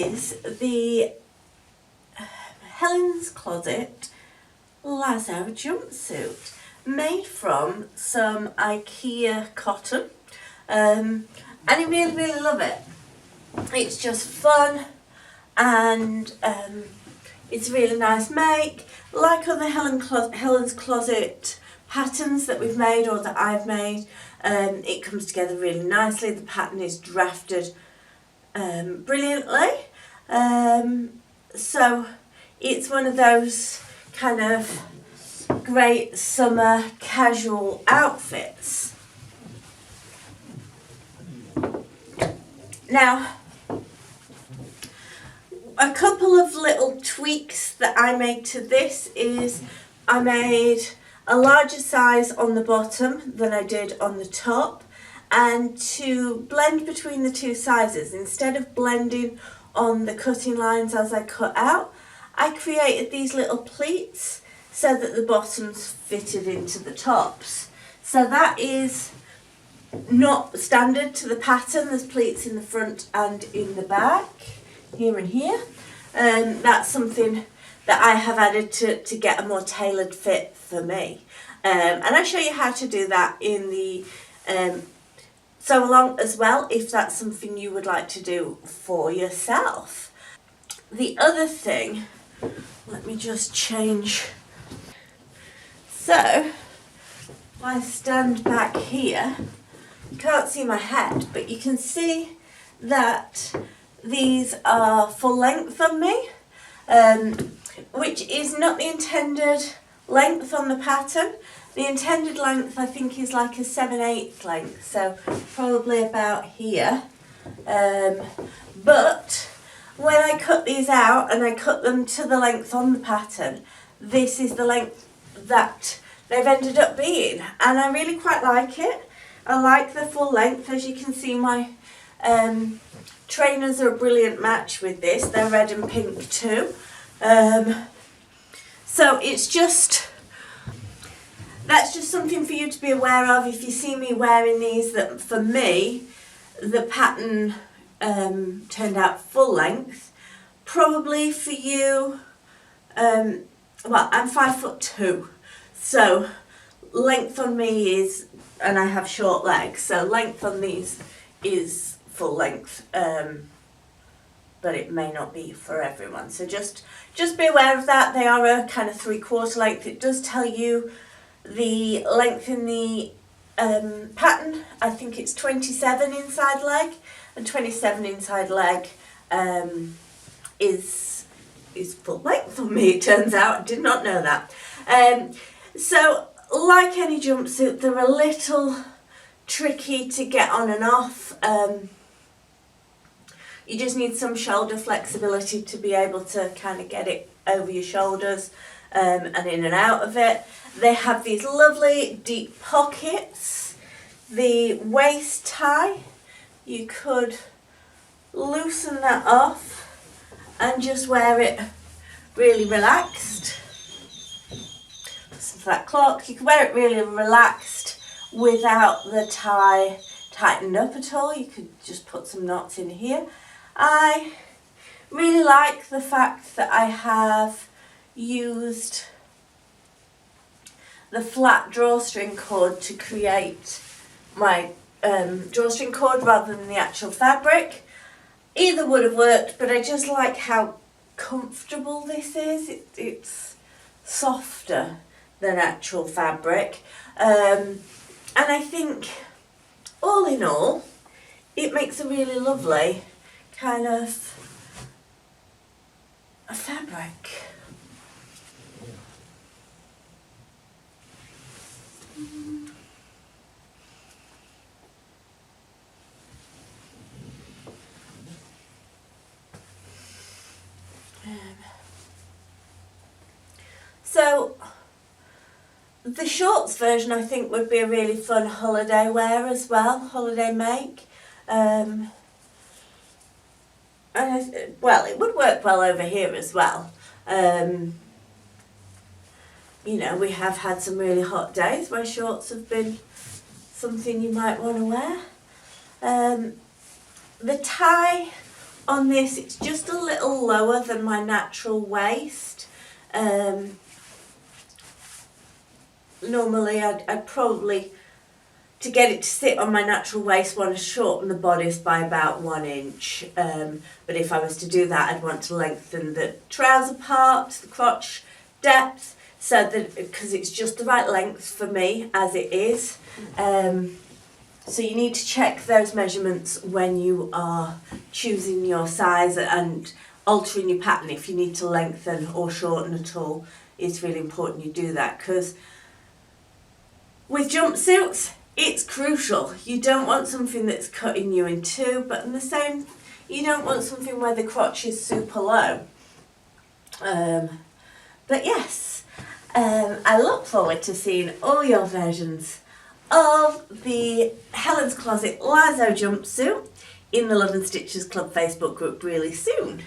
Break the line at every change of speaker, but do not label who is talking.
is the Helen's Closet Lazo jumpsuit, made from some IKEA cotton, and I really love it. It's just fun, and it's a really nice make, like other Helen's Closet patterns that we've made or that I've made. It comes together really nicely. The pattern is drafted brilliantly, so it's one of those kind of great summer casual outfits. Now, a couple of little tweaks that I made to this is I made a larger size on the bottom than I did on the top, and to blend between the two sizes, instead of blending on the cutting lines as I cut out, I created these little pleats so that the bottoms fitted into the tops. So that is not standard to the pattern. There's pleats in the front and in the back, here and here. That's something that I have added to get a more tailored fit for me. And I show you how to do that in the sew along as well, if that's something you would like to do for yourself. The other thing, let me just change. So, if I stand back here, you can't see my head, but you can see that these are full length on me, which is not the intended length on the pattern. The intended length, I think, is like a 7/8 length, so probably about here. But when I cut these out and I cut them to the length on the pattern, this is the length that they've ended up being, and I really quite like it. I like the full length. As you can see, my trainers are a brilliant match with this. They're red and pink too. So it's just, that's just something for you to be aware of if you see me wearing these, that for me the pattern turned out full length. Probably for you, well, I'm 5'2", so length on me is, and I have short legs, so length on these is full length, but it may not be for everyone. So just be aware of that. They are a kind of 3/4 length. It does tell you the length in the pattern. I think it's 27 inside leg, and 27 inside leg is full length on me, it turns out. I did not know that. So like any jumpsuit, they're a little tricky to get on and off. You just need some shoulder flexibility to be able to kind of get it over your shoulders and in and out of it. They have these lovely deep pockets. The waist tie, you could loosen that off and just wear it really relaxed. So that clock, you can wear it really relaxed without the tie tightened up at all. You could just put some knots in here. I really like the fact that I have used the flat drawstring cord to create my drawstring cord rather than the actual fabric. Either would have worked, but I just like how comfortable this is. It's softer than actual fabric, and I think all in all it makes a really lovely kind of a fabric. So the shorts version, I think, would be a really fun holiday wear as well, holiday make. And well, it would work well over here as well. You know, we have had some really hot days where shorts have been something you might want to wear. The tie on this, it's just a little lower than my natural waist. Normally I'd probably, to get it to sit on my natural waist, want to shorten the bodice by about 1 inch. But if I was to do that, I'd want to lengthen the trouser part, the crotch depth, so that, because it's just the right length for me as it is. So you need to check those measurements when you are choosing your size and altering your pattern. If you need to lengthen or shorten at all, it's really important you do that, because with jumpsuits, it's crucial. You don't want something that's cutting you in two, but in the same, you don't want something where the crotch is super low. But yes, I look forward to seeing all your versions of the Helen's Closet Lazo jumpsuit in the Love and Stitches Club Facebook group really soon.